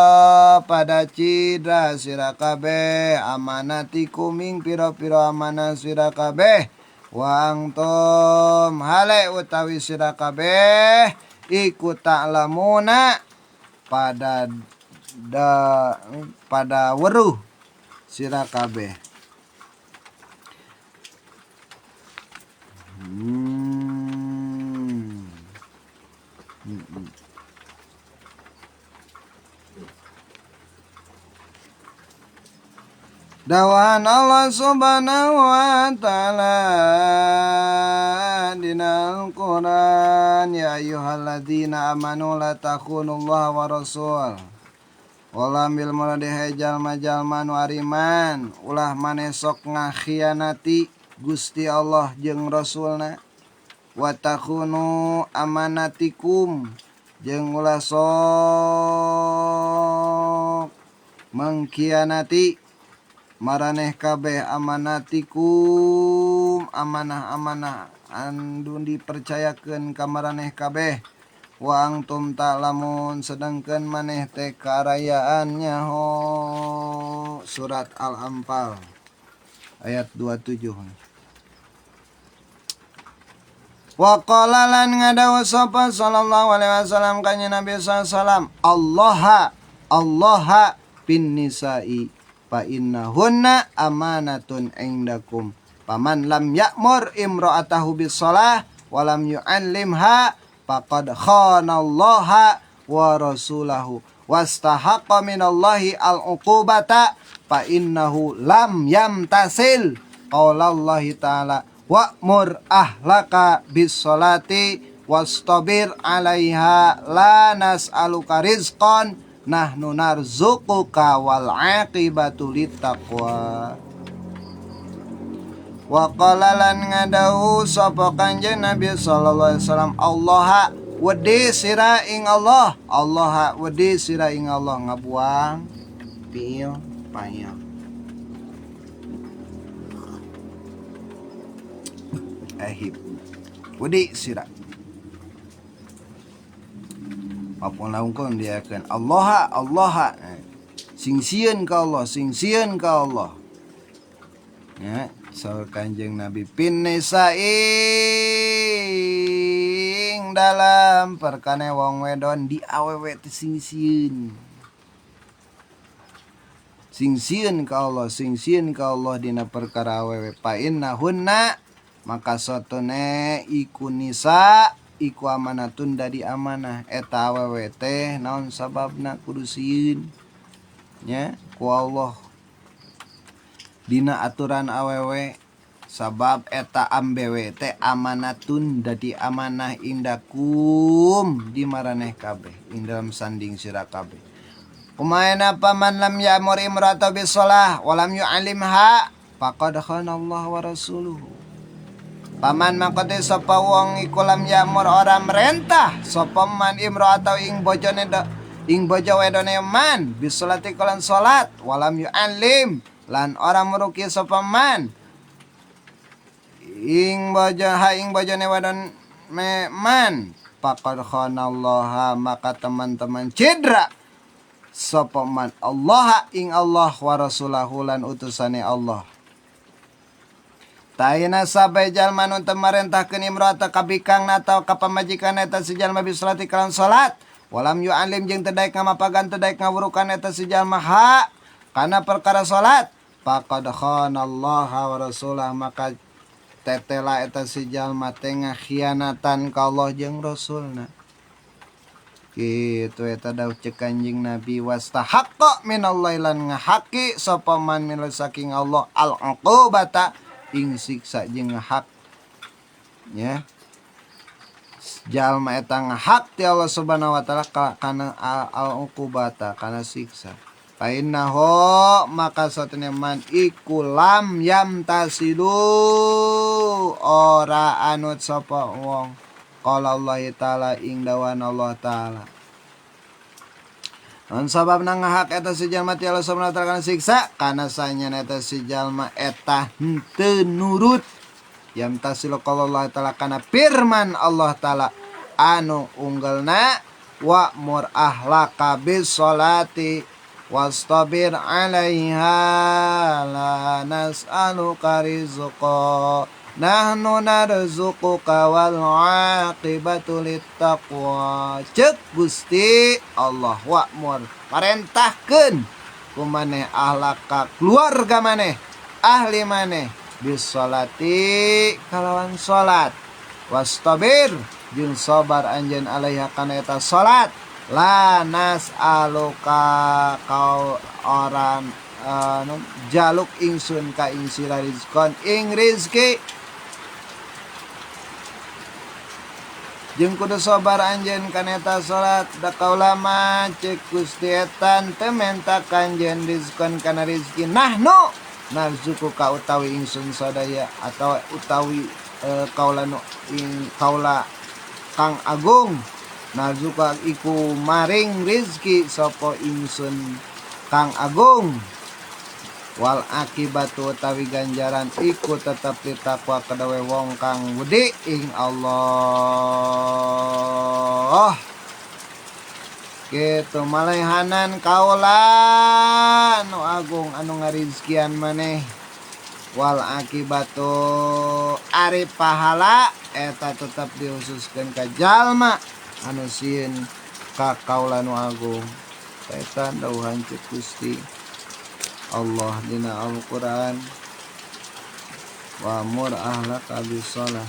pada cidra sira kabeh amanatikum ing pira-pira amanah sira kabeh wa antum hale utawi sira kabeh iku ta'lamuna pada weruh sira kabeh. Dawahan Allah subhanahu wa ta'ala dinal Quran ya ayyuhalladzina amanu la takhunullaha wa rasul walam bil muradi jalma-jalma nu ariman ulah manesok ngakhianati Gusti Allah jeung rasulna wa takhunu amanatikum jeung ulah sok mengkhianati maraneh kabeh amanatikum amanah-amanah anu dipercayakeun ka maraneh kabeh wa antum ta'lamun sedangkeun maneh teh kaarayaannya ho. Surat Al-Anfal ayat 27. Wa qala lan ngadawu sapa sallallahu alaihi wasallam kanjeng Nabi sallallahu Allah bin nisa'i fa innahunna amanatun indakum paman lam ya'mur imra'atahu bis shalah wa lam yu'allimha faqad khanallaha wa rasulahu wastahaqqa minallahi al-uqubata fa innahu lam yamtasil qaulallahi ta'ala wa'mur ahlaka bis sholati wastabir 'alaiha la nas'aluka rizqan nahnu narzuquka wal aqibatu littaqwa. Wa qala lan ngadawu sapa kanjeng Nabi sallallahu alaihi wasallam Allah wedi sira ing Allah wedi sira ing Allah ngabuang pil payah ahib wedi sira apun laungkeun dia kan Allah sing ka Allah ya so kanjeng Nabi pin nisaing dalam perkane wong wedon di awewe teh sing sieun ka Allah dina perkara awewe pa innahunna maka satune iku nisa iku amanatun dari amanah eta awewe teh naon sababna kudu sieun nya ku Allah dina aturan awewe sabab eta ambewe teh amanatun dadi amanah indakum di maraneh kabeh ing dalam sanding sira kabeh Kumaina paman lam ya'mur imra'atahu bis-shalah wa lam yu'allimha faqad khana Allah wa rasuluhu. Paman mangkote sapa wong iku lam ya'mur ora merentah sapa man imra'atahu ing bojo wedone man bis-sholati kalan salat wa lam yu'allim lan ora muruki sapa man ing bojone wedon man faqad khana Allah maka teman-teman cedra sapa man Allah ing Allah wa rasulahu lan utusane Allah. Taina sabai jalma nu teu marentahkeun imrata kabikang atau ka pamajikan eta si jalma bisolati kalan salat walam yu'alim jeung teu daek ngamapagan teu daek ngawurukan eta si jalma kana perkara salat faqad khana Allah wa rasulah maka tetela eta si jalma teh ngakhianatan ka Allah jeung rasulna. Gitu eta daud cek Kanjing Nabi wastahaqqa minallahi lan ngahaki sapa man min saking Allah al uqubata ing siksa jeung ngahak nya jalma eta ngahak ti Allah Subhanahu wa taala kana al uqubata kana siksa fa innahu maka satune man iku lam yamtasilu ora anut sapa wong qala Allah taala ing dawan Allah taala. Non sabab nang hak eta si jalma ti Allah Subhanahu wa taala kana siksa kana sanyana eta si jalma eta henteu nurut yam tasilu qala Allah taala kana firman Allah taala anu unggalna wa mur ahlaka bis sholati wastabir 'alaiha la nas'aluka rizqa nahnu narzuquka wal 'aqibatu littaqwa. Cek Gusti Allah wa'mur parentahkeun kumaneh ahlaka keluarga maneh ahli maneh bisolati kalawan salat wastabir jeung sabar anjeun alaiha kana eta salat la nas'aluka kau orang jaluk ingsun ka ing sira rizqan ing rizki jeung kudu sabar anjeun kana eta salat da kaulama cek Gusti eta teu menta kanjeun rizqan kana rizki nahnu narzuku ka utawi ingsun sadaya atau utawi kaula nu ing kaula kang agung narzuka iku maring rizki sapa ingsun kang agung wal akibatu utawi ganjaran iku tetep ditakwa kedawe wong kang wedi ing Allah. Kitu malehanan kaula anu agung anu ngarizkian maneh wal akibatu ari pahala eta tetep dihususkeun ka jalma anu sieun ka kaula nu agung. Eta dawuhan cek Gusti Allah dina Al-Quran wa mur ahlaka bis-shalah.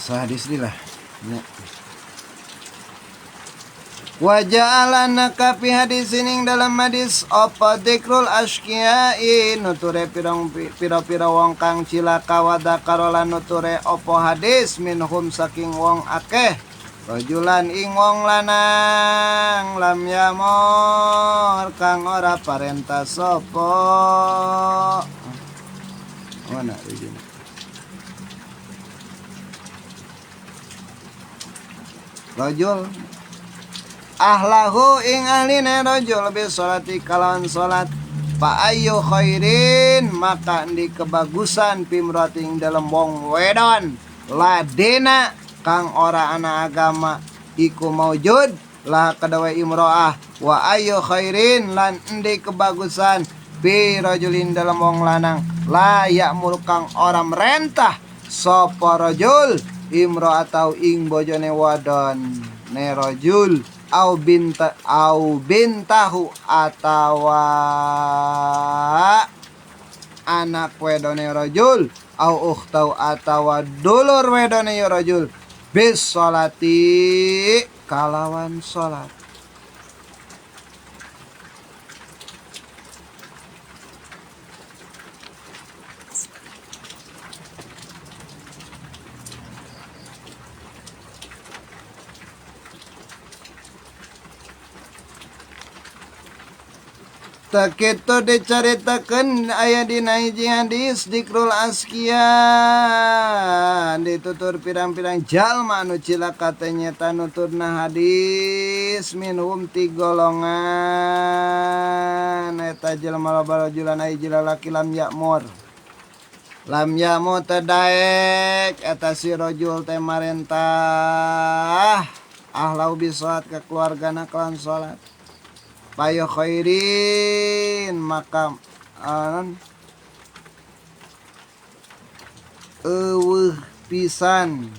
Sahadis dilah nya. Wa ja'alana ka fi hadisin dalam hadis apa dzikrul asqiya'i nuture pira-pira wong kang cilaka wa dzakarola nuture apa hadis minhum saking wong akeh rajulan ing wong lanang lam yamur kang ora parentah sapa mana ujung rajul ahlahu ing ahline rajul bi sholati kalawan salat fa ayyu khairin maka di kebagusan pimrating dalam wong wedon ladena kang ora ana agama iku maujud lah kadawe imroah wa ayyu khairin lan di kebagusan pi rajulin dalam wong lanang la ya'mur kang ora merentah sapa rajul imro'atau ing bojone wadon ne rajul au bintahu atawa anak wedone rajul au ukhtau atawa dulur wedone rajul bis sholati kalawan salat Tak kitu dicaritakeun aya dina hiji hadis dikrul askia ditutur pirang-pirang jalma anu cilaka teh nyata nuturna hadis minhum ti golongan eta jalma loba rajulan aya lalaki lam ya'mur teh daek eta si rajul teh marentah ahlau bisalat ka keluargana kelawan salat payo khairin maka eueuh pisan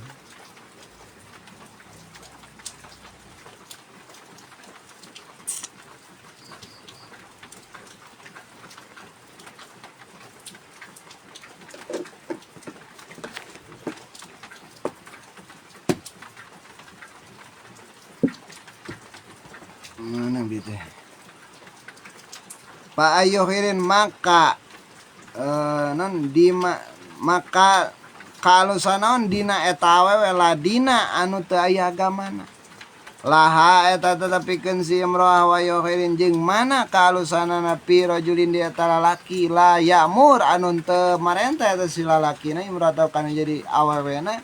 mana gitu Pak ayo khairin maka non di maka kalusan naon dina eta awewe ladina anu teu aya agamana laha eta tetepikeun si imroah wa khairin jeung mana kalusanana pi rajulin di eta lalaki la ya'mur anu teu marentah eta si lalakina imroah tau kana jadi awewena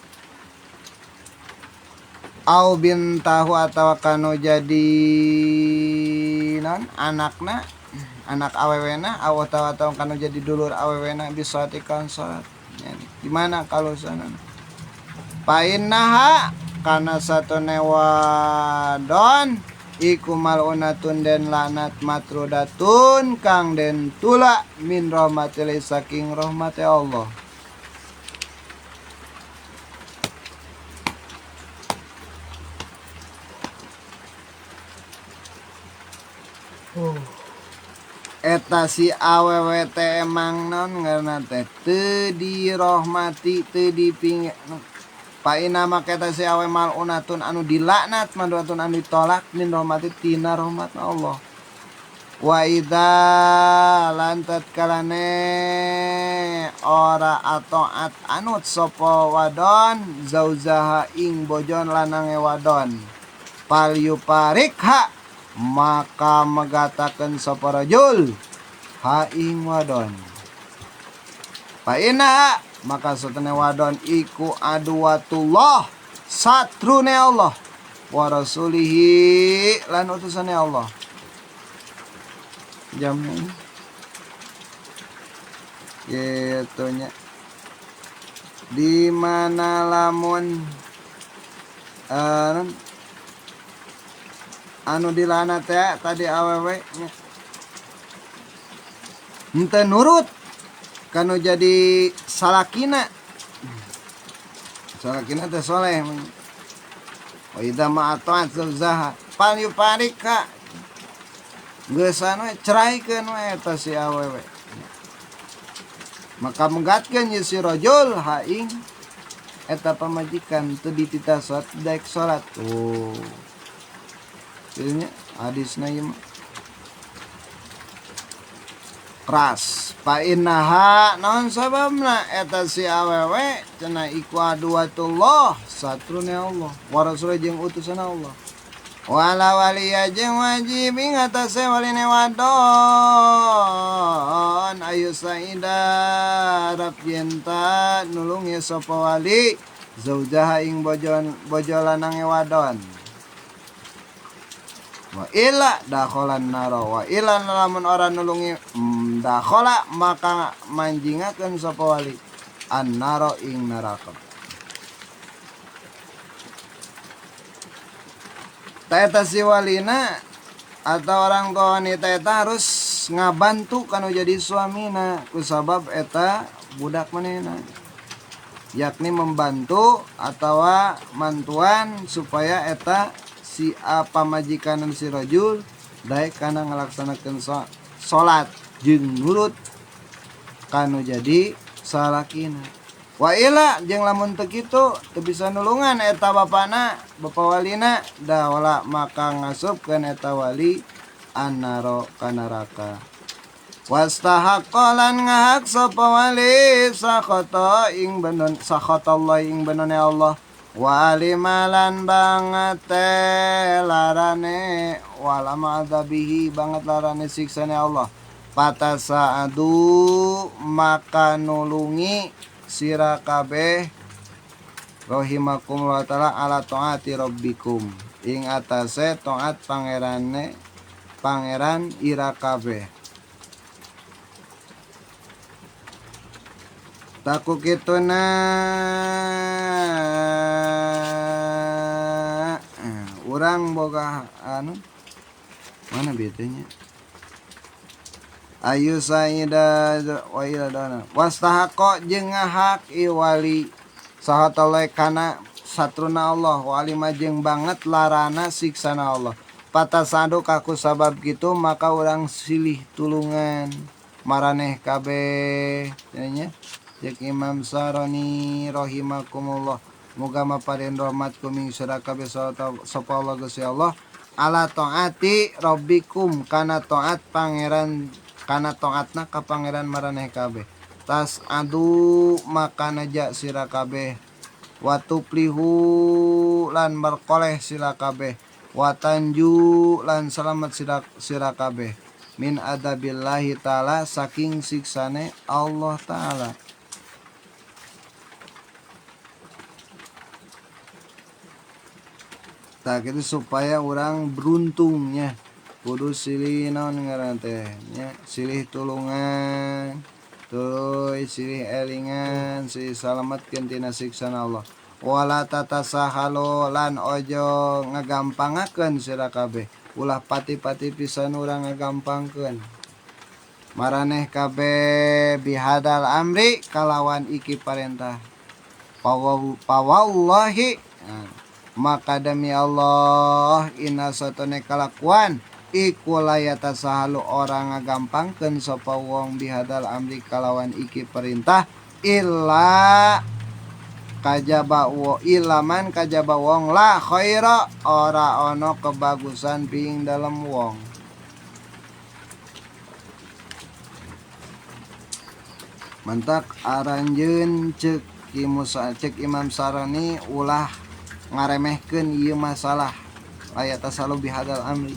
au bintahu atawa kanu jadi non anakna anak awewena au atawa kanu jadi dulur awewena bisa tikan salat gimana kalau sana painnaha kana satone wadon iku malunatun den lanat matrudatun kang den tula min rahmatil saking rahmati Allah. Eta si awewe teh emang non ngaranna teh teu dirahmati teu dipingit paina make eta si awewe malunatun anu dilaknat madratun anu ditolak min rahmati tina rahmat Allah wa idza lantat kalane ora atoat anut sapa wadon zauzaha ing bojon lanange wadon pal yuparikha maka megatakeun sapa rajul ha ing wadon paina maka satune wadon iku aduwatullah satrune Allah wa rasulihi lan utusane Allah jamnya gitu nya di mana lamun anu dilana teh tadi awewe henteu nurut kanu jadi salakina teh soleh wa idza ma'atat zawjaha fal yufarika geus anu ceraikeun we eta si awewe maka menggatkeun ye si rajul ha ing eta pamajikan teu ditita salat daek salat nya hadisna ieu ras pa innaha naon sababna eta si awewe cenah iku aduwatullah satrune Allah wa rasul jeung utusan Allah wala waliya jeung wajib ing atase waline wadon ayu saida rab yenta nulung ye sapa wali zaujaha ing bojolanange wadon wa illa dakholan naro wa illa lamun ora nulungi dakhola maka manjingakeun sapa wali annaro ing neraka eta si walina atau orang tua wanita eta harus ngabantu kanu jadi suamina kusabab eta budak manehna yakni membantu atau mantuan supaya eta si apa majikanan si rajul daek kana ngalaksanakeun salat jeung nurut kanu jadi salakina wa ila jeung lamun teu kitu teu bisa nulungan eta bapana bapa walina da wala maka ngasupkeun eta wali annaro kana neraka wastahaqqalan ngahak sapa wali sakhata ing benon sakhatallah ing benone Allah wa alimalan banget larane walama adzabihi banget larane siksane Allah patasaadu maka nulungi sira kabeh rahimakumullah taala ala taati rabbikum ing atase taat pangeran ira kabeh taku kituna urang boga anu mana betenya ayu saida wa ila dana wastahaqo jeung ngahak iwali saha toleh kana satruna Allah wali majeng banget larana siksana Allah patasadu kaku sabab gitu maka urang silih tulungan maraneh kabeh nya cek Imam Saroni rahimakumullah muga maparin rahmat kuming sira kabeh sapa Allah Gusti Allah ala taati rabbikum kana taat pangeran kana taatna ka pangeran maraneh kabeh tas adu maka naja sira kabeh watuplihu lan berkoleh sira kabeh watanju lan selamat sira kabeh min adabillahi taala saking siksane Allah taala. Tak itu supaya orang beruntungnya kudu silih naon ngaran teh nya silih tulungan tuluy silih elingan silih salametkeun tina siksana Allah wala tatasahalu lan ojo ngagampangakeun sira kabeh ulah pati-pati pisan urang ngagampangkeun maraneh kabeh bihadal amri kalawan iki parentah pawallahi maka demi Allah inna satone kalakuan iku layata sahalu orang ngagampangkeun sapa wong bihadal amri kalawan iki perintah illa kajaba wa ilaman kajaba wong la khaira ora ono kebagusan ping dalam wong mentak aranjeun cek Imam Sarani ulah ngaremehkeun ieu masalah ayat tasalu bihadal amri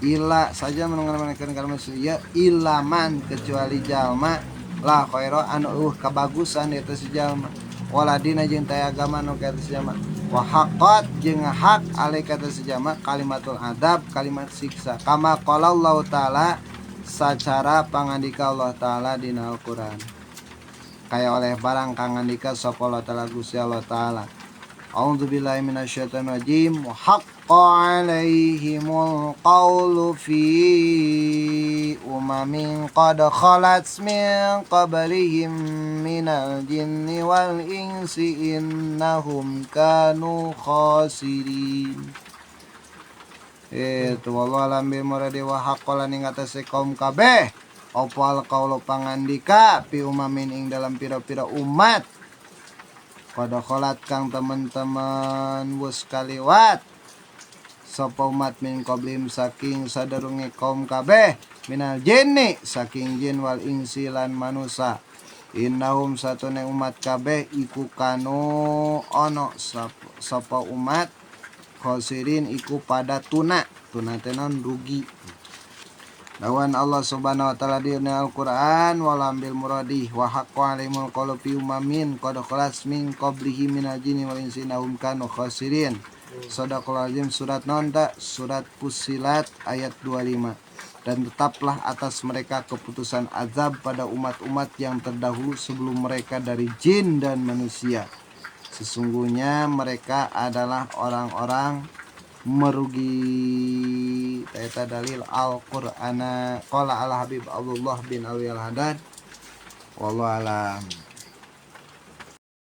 illa saja menunggu-nunggukeun kalimat ya ilaman kecuali jalma la khaira anu kabagusan eta si jalma waladina jeung taya agama nu ka eta si jalma wa haqqat jeung hak alaika eta si jalma kalimatul adab kalimat siksa kama qala Allah taala sacara pangandika Allah taala dina Al-Qur'an kaya oleh barang kang ngandika sapa Allah taala Gusti Allah taala a'udzubillahi minasyaitonir rajim wa haqqa 'alaihimul qawlu fi umamin qad khalat min qablihim minal jinni wal insi innahum kanu khasirin itu wallahu alam bi muradi wa haqqala ning atase kaum kabeh opal qaulu pangandika pi umamin ing dalam pira-pira umat pada kholat kang teman-teman wus kaliwat sapa umat min qablim saking saderunge kaum kabeh minal jinni saking jin wal insi lan manusa innahum satune umat kabeh iku kanu ono sapa umat khosirin iku pada tuna tenan rugi lawan Allah subhanahu wa ta'ala di Al-Quran walambil muradih wa haqqa alimul qawlu fi umamin qad khalas min qablihi minal jinni wal insi innahum kanu khasirin sadaqallahul azim surat nonda surat Fussilat ayat 25 dan tetaplah atas mereka keputusan azab pada umat-umat yang terdahulu sebelum mereka dari jin dan manusia sesungguhnya mereka adalah orang-orang merugi. Eta dalil Al-Qur'ana qala al-Habib Abdullah bin Alwi al-Haddad wallahu alam.